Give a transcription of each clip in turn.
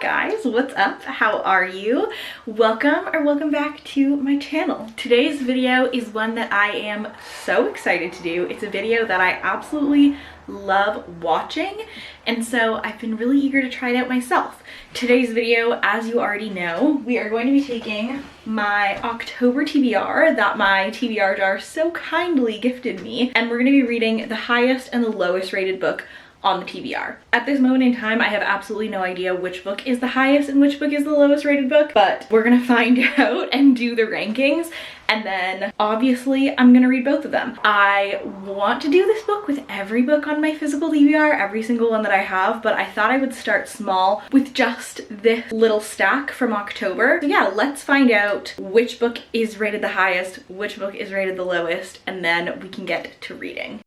guys, what's up? How are you? Welcome back to my channel. Today's video is one that I am so excited to do. It's a video that I absolutely love watching, and so I've been really eager to try it out myself. Today's video, as you already know, we are going to be taking my October TBR that my TBR jar so kindly gifted me, and we're going to be reading the highest and the lowest rated book on the TBR. At this moment in time, I have absolutely no idea which book is the highest and which book is the lowest rated book, but we're gonna find out and do the rankings, and then obviously I'm gonna read both of them. I want to do this book with every book on my physical TBR, every single one that I have, but I thought I would start small with just this little stack from October. So yeah, let's find out which book is rated the highest, which book is rated the lowest, and then we can get to reading.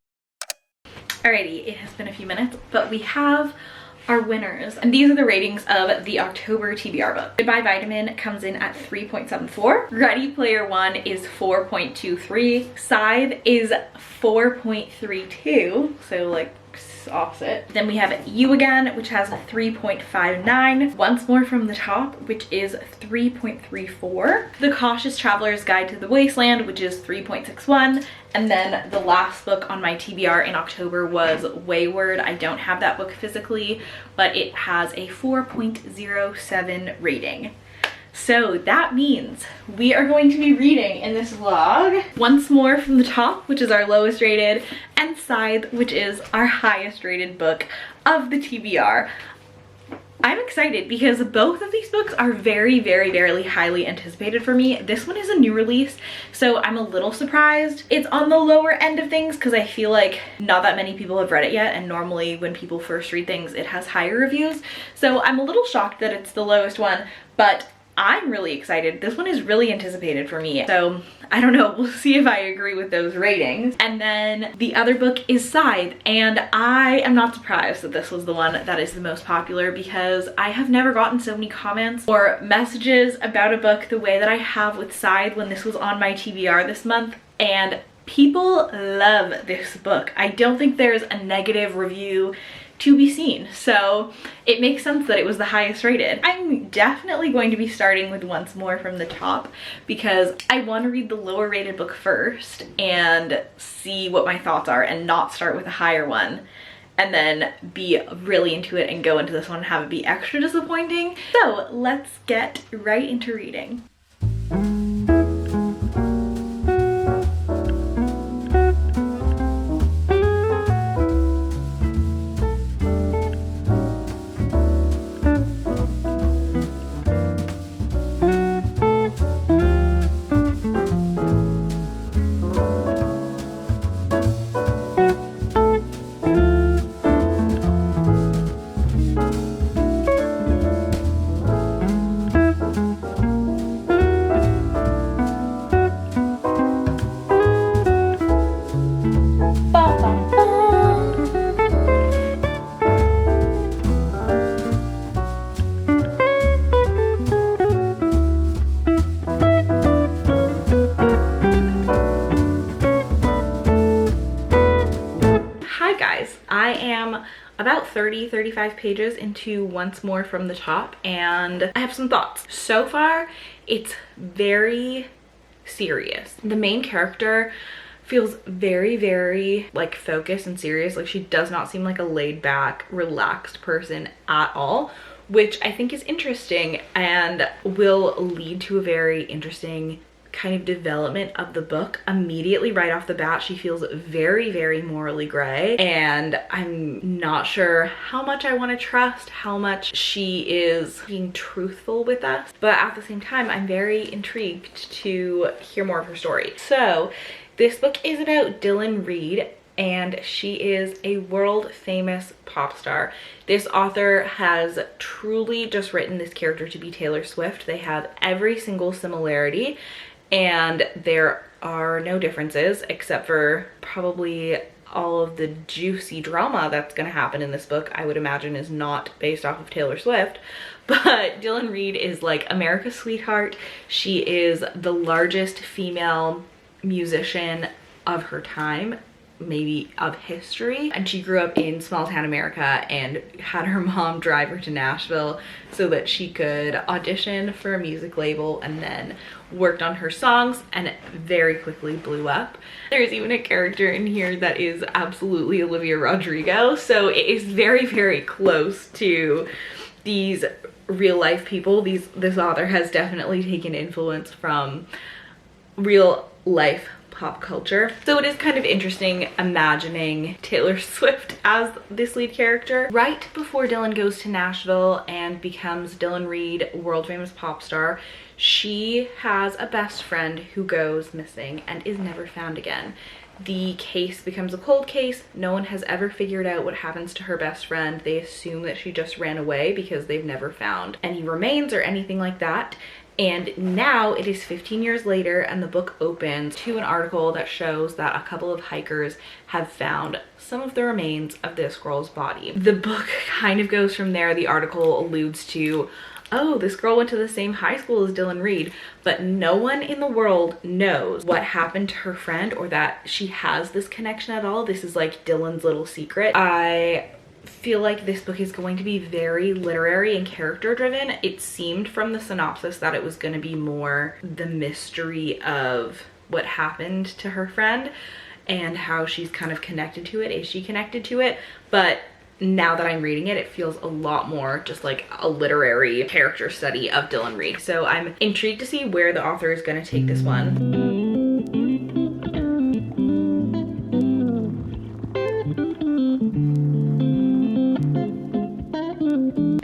Alrighty, it has been a few minutes, but we have our winners. And these are the ratings of the October TBR book. Goodbye Vitamin comes in at 3.74. Ready Player One is 4.23. Scythe is 4.32. So like opposite. Then we have You Again, which has a 3.59. Once More From the Top, which is 3.34. The Cautious Traveler's Guide to the Wasteland, which is 3.61. And then the last book on my TBR in October was Wayward. I don't have that book physically, but it has a 4.07 rating. So that means we are going to be reading in this vlog Once More From the Top, which is our lowest rated, and Scythe, which is our highest rated book of the TBR. I'm excited because both of these books are very highly anticipated for me. This one is a new release, so I'm a little surprised it's on the lower end of things because I feel like not that many people have read it yet, and normally when people first read things it has higher reviews. So I'm a little shocked that it's the lowest one, but I'm really excited. This one is really anticipated for me. So I don't know, we'll see if I agree with those ratings. And then the other book is Scythe, and I am not surprised that this was the one that is the most popular because I have never gotten so many comments or messages about a book the way that I have with Scythe when this was on my TBR this month, and people love this book. I don't think there's a negative review to be seen, so it makes sense that it was the highest rated. I'm definitely going to be starting with Once More From the Top because I want to read the lower rated book first and see what my thoughts are, and not start with a higher one and then be really into it and go into this one and have it be extra disappointing. So let's get right into reading. I am about 35 pages into Once More From the Top, and I have some thoughts. So far, it's very serious. The main character feels very like focused and serious. Like, she does not seem like a laid back, relaxed person at all, which I think is interesting and will lead to a very interesting kind of development of the book. Immediately right off the bat, she feels very morally gray, and I'm not sure how much I want to trust, how much she is being truthful with us, but at the same time I'm very intrigued to hear more of her story. So this book is about Dylan Reed, and she is a world famous pop star. This author has truly just written this character to be Taylor Swift. They have every single similarity, and there are no differences except for probably all of the juicy drama that's going to happen in this book. I would imagine is not based off of Taylor Swift, but Dylan Reed is like America's sweetheart. She is the largest female musician of her time, maybe of history. And she grew up in small town America and had her mom drive her to Nashville so that she could audition for a music label, and then worked on her songs and very quickly blew up. There's even a character in here that is absolutely Olivia Rodrigo, so it is very, very close to these real life people. This author has definitely taken influence from real life pop culture. So it is kind of interesting imagining Taylor Swift as this lead character. Right before Dylan goes to Nashville and becomes Dylan Reed, world famous pop star, she has a best friend who goes missing and is never found again. The case becomes a cold case. No one has ever figured out what happens to her best friend. They assume that she just ran away because they've never found any remains or anything like that. And now it is 15 years later, and the book opens to an article that shows that a couple of hikers have found some of the remains of this girl's body. The book kind of goes from there. The article alludes to, oh, this girl went to the same high school as Dylan Reed, but no one in the world knows what happened to her friend or that she has this connection at all. This is like Dylan's little secret. I feel like this book is going to be very literary and character driven. It seemed from the synopsis that it was going to be more the mystery of what happened to her friend and how she's kind of connected to it. Is she connected to it? But now that I'm reading it, it feels a lot more just like a literary character study of Dylan Reed. So I'm intrigued to see where the author is going to take this one.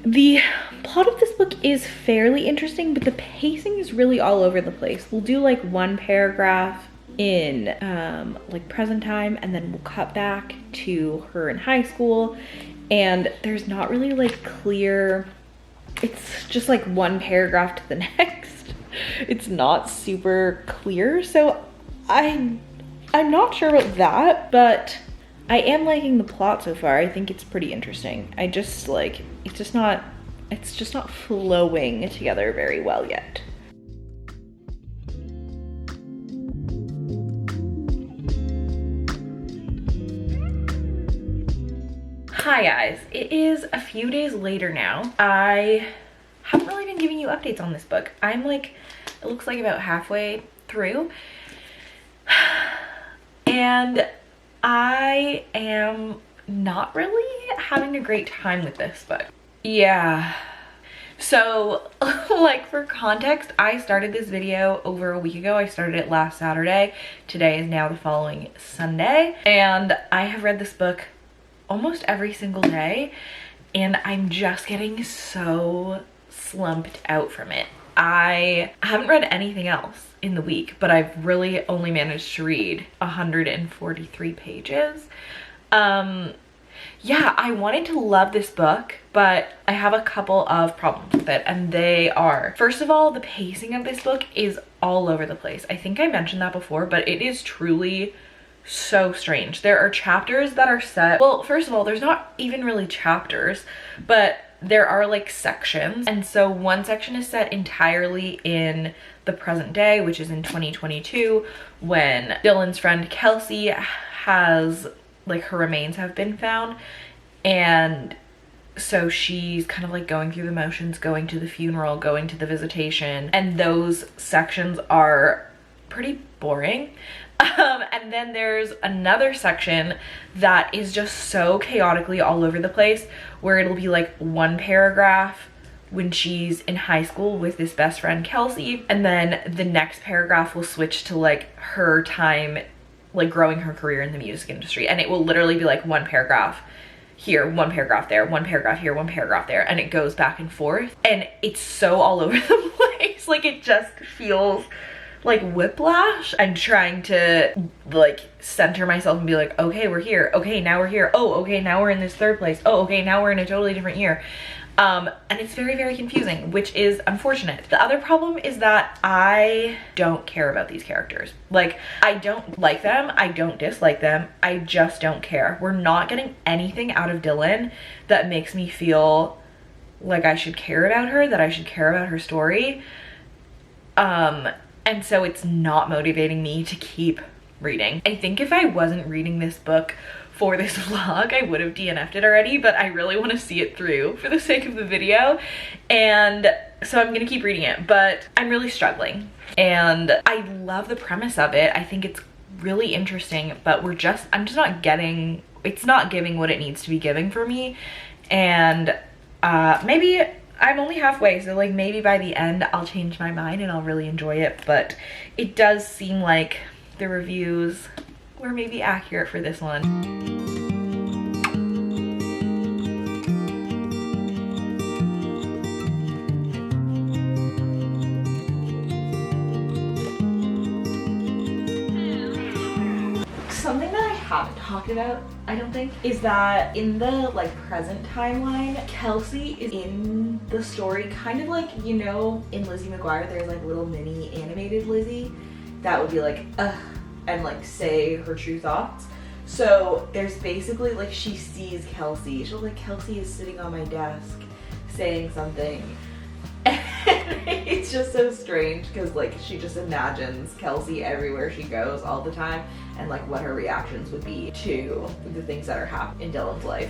The plot of this book is fairly interesting, but the pacing is really all over the place. We'll do like one paragraph in like present time, and then we'll cut back to her in high school, and there's not really like clear, it's just like one paragraph to the next. It's not super clear, so I'm not sure about that, but I am liking the plot so far. I think it's pretty interesting. I just like, it's just not flowing together very well yet. Hi guys, it is a few days later now. I haven't really been giving you updates on this book. I'm like, it looks like about halfway through. And I am not really having a great time with this book. Yeah. So like for context, I started this video over a week ago. I started it last Saturday. Today is now the following Sunday. And I have read this book almost every single day, and I'm just getting so slumped out from it. I haven't read anything else in the week, but I've really only managed to read 143 pages. Yeah, I wanted to love this book, but I have a couple of problems with it, and they are, first of all, the pacing of this book is all over the place. I think I mentioned that before, but it is truly so strange. There are chapters that are set, well, first of all, there's not even really chapters, but there are like sections. And so one section is set entirely in the present day, which is in 2022, when Dylan's friend Kelsey has, like, her remains have been found. And so she's kind of like going through the motions, going to the funeral, going to the visitation, and those sections are pretty boring. And then there's another section that is just so chaotically all over the place, where it'll be like one paragraph when she's in high school with this best friend Kelsey, and then the next paragraph will switch to like her time like growing her career in the music industry, and it will literally be like one paragraph here, one paragraph there, one paragraph here, one paragraph there, and it goes back and forth, and it's so all over the place. Like, it just feels like whiplash. I'm trying to like center myself and be like, okay, we're here, okay, now we're here, oh, okay, now we're in this third place, oh, okay, now we're in a totally different year. And it's very, very confusing, which is unfortunate. The other problem is that I don't care about these characters. Like, I don't like them, I don't dislike them, I just don't care. We're not getting anything out of Dylan that makes me feel like I should care about her, that I should care about her story. And so it's not motivating me to keep reading. I think if I wasn't reading this book for this vlog, I would have DNF'd it already, but I really want to see it through for the sake of the video. And so I'm gonna keep reading it, but I'm really struggling. And I love the premise of it. I think it's really interesting, but I'm just not getting, it's not giving what it needs to be giving for me. And maybe I'm only halfway, so like maybe by the end I'll change my mind and I'll really enjoy it. But it does seem like the reviews were maybe accurate for this one. Something that I haven't talked about, I don't think, is that in the like present timeline, Kelsey is in the story kind of like, you know, in Lizzie McGuire, there's like little mini animated Lizzie that would be like, and like say her true thoughts. So there's basically like, she sees Kelsey. She'll like, Kelsey is sitting on my desk saying something. And it's just so strange because like she just imagines Kelsey everywhere she goes all the time and like what her reactions would be to the things that are happening in Dylan's life.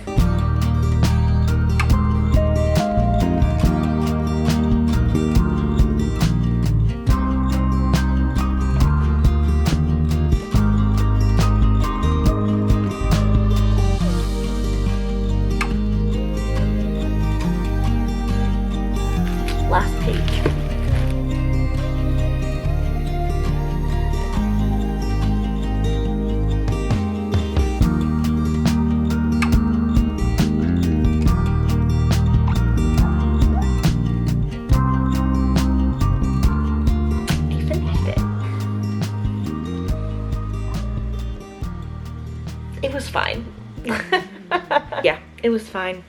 Last page. I finished it. It was fine. Yeah, it was fine.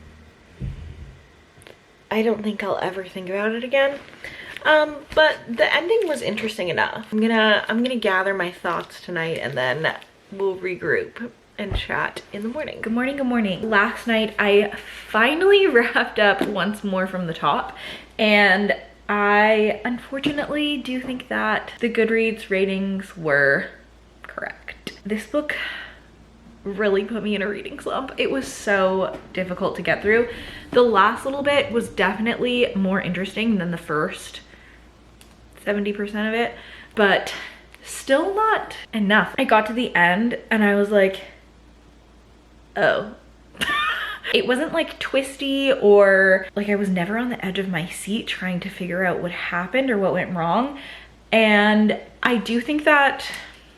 I don't think I'll ever think about it again. But the ending was interesting enough. I'm gonna gather my thoughts tonight and then we'll regroup and chat in the morning. Good morning, good morning. Last night I finally wrapped up Once More from the Top, and I unfortunately do think that the Goodreads ratings were correct. This book really put me in a reading slump. It was so difficult to get through. The last little bit was definitely more interesting than the first 70% of it, but still not enough. I got to the end and I was like, oh. It wasn't like twisty or like I was never on the edge of my seat trying to figure out what happened or what went wrong. And I do think that,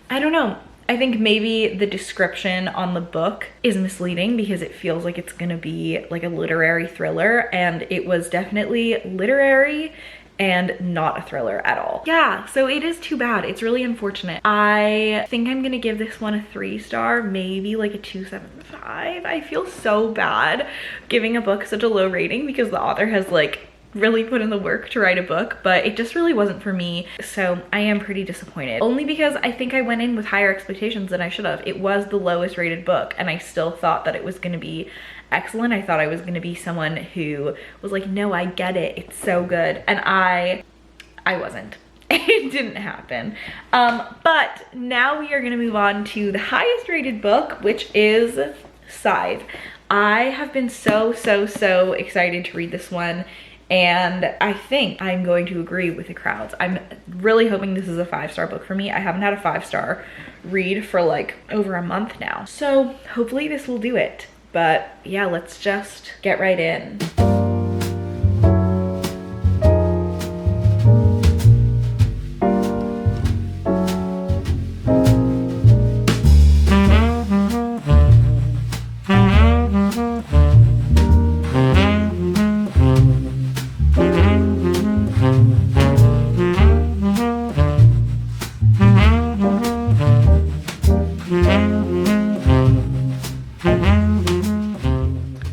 I don't know, I think maybe the description on the book is misleading because it feels like it's gonna be like a literary thriller, and it was definitely literary and not a thriller at all. Yeah, so it is too bad. It's really unfortunate. I think I'm gonna give this one a 3-star, maybe like a 2.75. I feel so bad giving a book such a low rating because the author has like really put in the work to write a book, but it just really wasn't for me. So I am pretty disappointed, only because I think I went in with higher expectations than I should have. It was the lowest rated book and I still thought that it was going to be excellent. I thought I was going to be someone who was like, no, I get it, it's so good. And I wasn't. It didn't happen. But now we are going to move on to the highest rated book, which is Scythe. I have been so excited to read this one. And I think I'm going to agree with the crowds. I'm really hoping this is a 5-star book for me. I haven't had a 5-star read for like over a month now. So hopefully this will do it. But yeah, let's just get right in.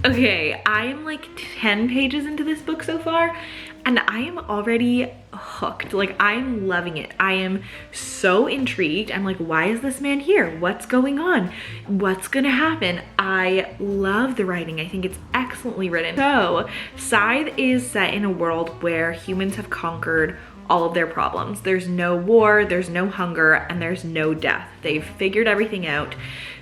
Okay, I am like 10 pages into this book so far and I am already hooked. Like, I'm loving it. I am so intrigued. I'm like, why is this man here? What's going on? What's gonna happen? I love the writing. I think it's excellently written. So, Scythe is set in a world where humans have conquered all of their problems. There's no war, there's no hunger, and there's no death. They've figured everything out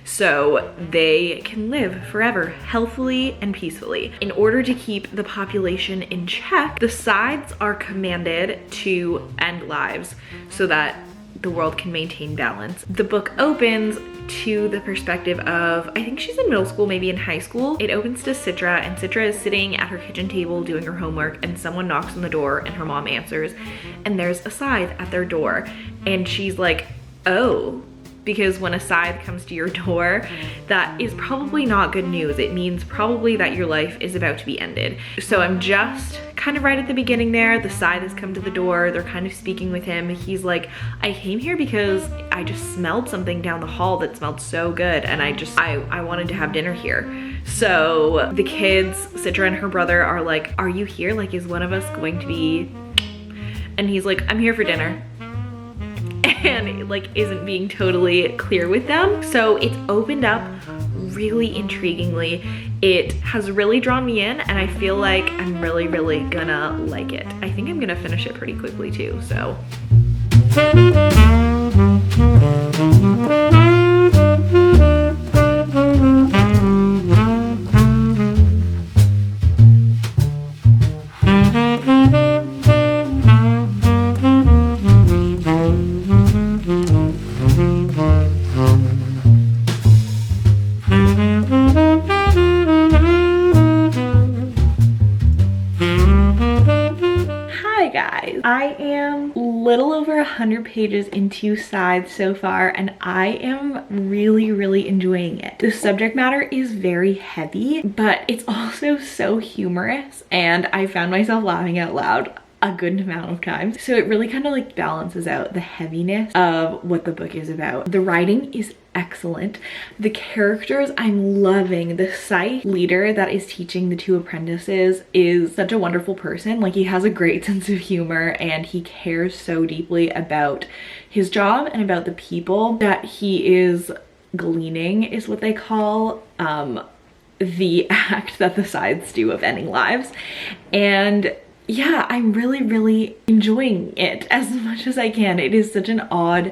so they can live forever, healthily and peacefully. In order to keep the population in check, the scythes are commanded to end lives so that the world can maintain balance. The book opens to the perspective of, I think she's in middle school, maybe in high school. It opens to Citra, and Citra is sitting at her kitchen table doing her homework, and someone knocks on the door and her mom answers, and there's a scythe at their door. And she's like, oh, because when a scythe comes to your door, that is probably not good news. It means probably that your life is about to be ended. So I'm just kind of right at the beginning there. The scythe has come to the door. They're kind of speaking with him. He's like, I came here because I just smelled something down the hall that smelled so good, and I wanted to have dinner here. So the kids, Citra and her brother, are like, are you here? Like, is one of us going to be? And he's like, I'm here for dinner. And like isn't being totally clear with them. So it's opened up really intriguingly. It has really drawn me in, and I feel like I'm really gonna like it. I think I'm gonna finish it pretty quickly too, so. I am a little over 100 pages into Scythe so far, and I am really enjoying it. The subject matter is very heavy, but it's also so humorous, and I found myself laughing out loud a good amount of times. So it really kind of like balances out the heaviness of what the book is about. The writing is excellent. The characters I'm loving. The scythe leader that is teaching the two apprentices is such a wonderful person. Like, he has a great sense of humor, and he cares so deeply about his job and about the people that he is gleaning, is what they call the act that the scythes do of ending lives. And yeah, I'm really enjoying it as much as I can. It is such an odd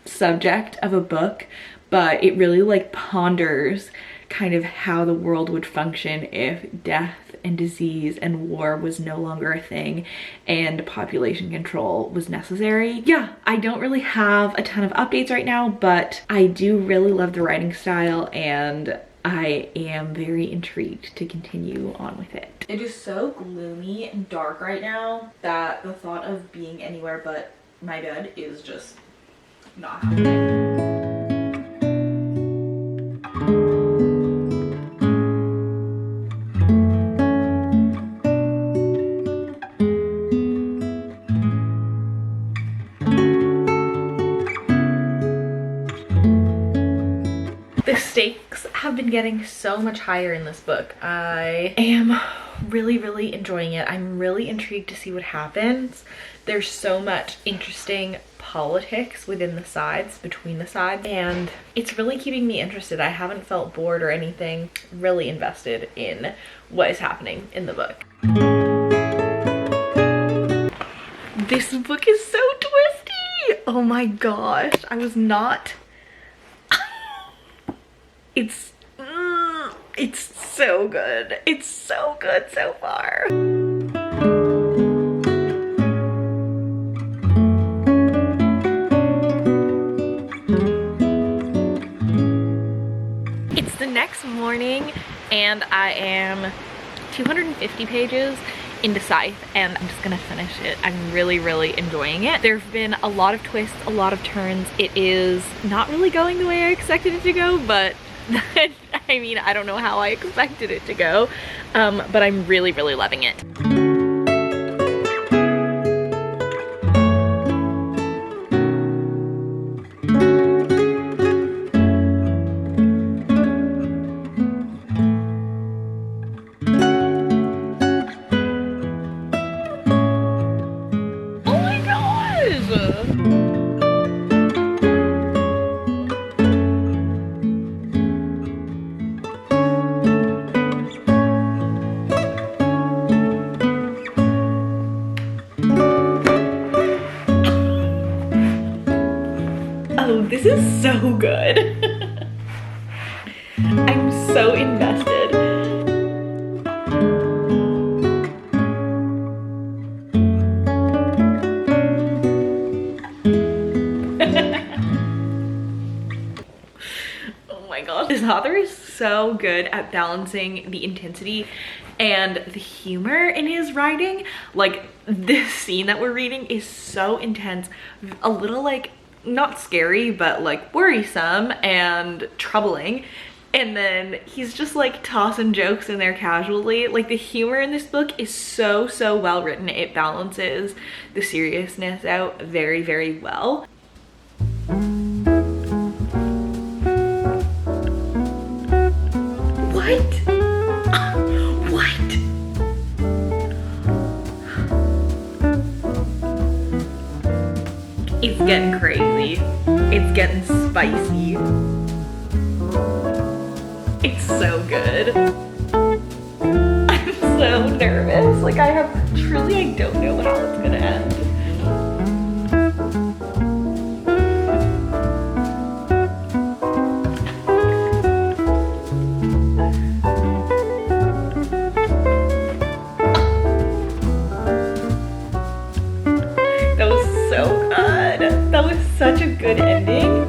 subject of a book, but it really like ponders kind of how the world would function if death and disease and war was no longer a thing and population control was necessary. Yeah, I don't really have a ton of updates right now, but I do really love the writing style, and I am very intrigued to continue on with it. It is so gloomy and dark right now that the thought of being anywhere but my bed is just not happening. The stakes have been getting so much higher in this book. I am really enjoying it. I'm really intrigued to see what happens. There's so much interesting politics within the sides, between the sides, and it's really keeping me interested. I haven't felt bored or anything. Really invested in what is happening in the book. This book is so twisty. Oh my gosh, I was not. It's so good. It's so good so far. It's the next morning, and I am 250 pages into Scythe, and I'm just gonna finish it. I'm really enjoying it. There have been a lot of twists, a lot of turns. It is not really going the way I expected it to go, but I mean, I don't know how I expected it to go, but I'm really loving it. Oh my gosh! This is so good. I'm so invested. Oh my gosh, this author is so good at balancing the intensity and the humor in his writing. Like, this scene that we're reading is so intense, a little like not scary, but like worrisome and troubling. And then he's just like tossing jokes in there casually. Like, the humor in this book is so well written. It balances the seriousness out very, very well. What? What? It's getting crazy. It's getting spicy. It's so good. I'm so nervous. Like, I don't know how it's gonna end. That was so good. That was such a good ending.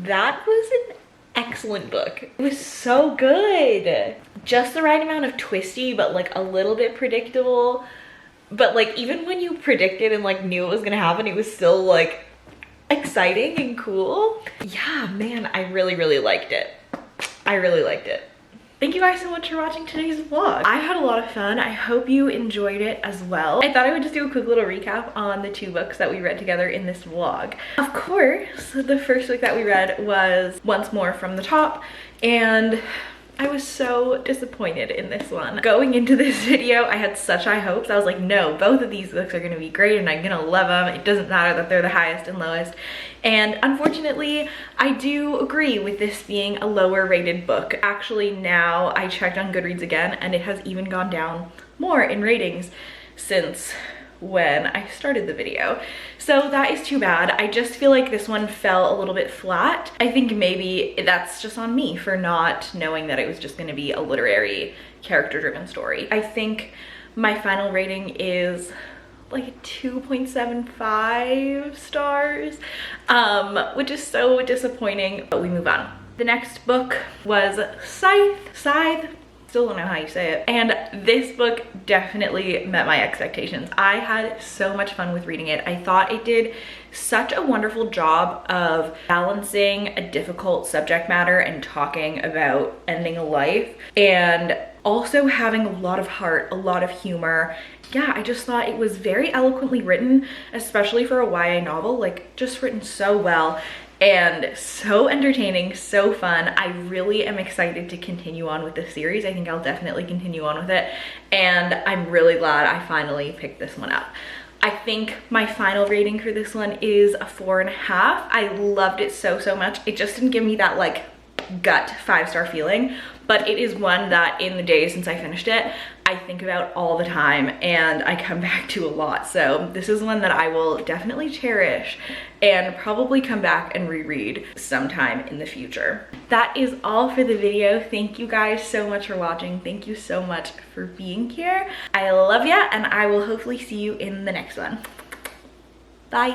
That was an excellent book. It was so good. Just the right amount of twisty, but like a little bit predictable. But like, even when you predicted and like knew it was gonna happen, it was still like exciting and cool. Yeah, man, I really liked it. I really liked it. Thank you guys so much for watching today's vlog. I had a lot of fun. I hope you enjoyed it as well. I thought I would just do a quick little recap on the 2 books that we read together in this vlog. Of course, the first book that we read was Once More from the Top, and I was so disappointed in this one. Going into this video, I had such high hopes. I was like, no, both of these books are gonna be great and I'm gonna love them. It doesn't matter that they're the highest and lowest. And unfortunately, I do agree with this being a lower rated book. Actually, now I checked on Goodreads again and it has even gone down more in ratings since when I started the video. So that is too bad. I just feel like this one fell a little bit flat. I think maybe that's just on me for not knowing that it was just gonna be a literary character-driven story. I think my final rating is like 2.75 stars, which is so disappointing, but we move on. The next book was Scythe. Still don't know how you say it. And this book definitely met my expectations. I had so much fun with reading it. I thought it did such a wonderful job of balancing a difficult subject matter and talking about ending a life, and also having a lot of heart, a lot of humor. Yeah, I just thought it was very eloquently written, especially for a YA novel, like just written so well. And so entertaining, so fun. I really am excited to continue on with this series. I think I'll definitely continue on with it. And I'm really glad I finally picked this one up. I think my final rating for this one is a 4.5. I loved it so much. It just didn't give me that like gut 5-star feeling, but it is one that in the days since I finished it, I think about all the time and I come back to a lot. So this is one that I will definitely cherish and probably come back and reread sometime in the future. That is all for the video. Thank you guys so much for watching. Thank you so much for being here. I love ya, and I will hopefully see you in the next one. Bye.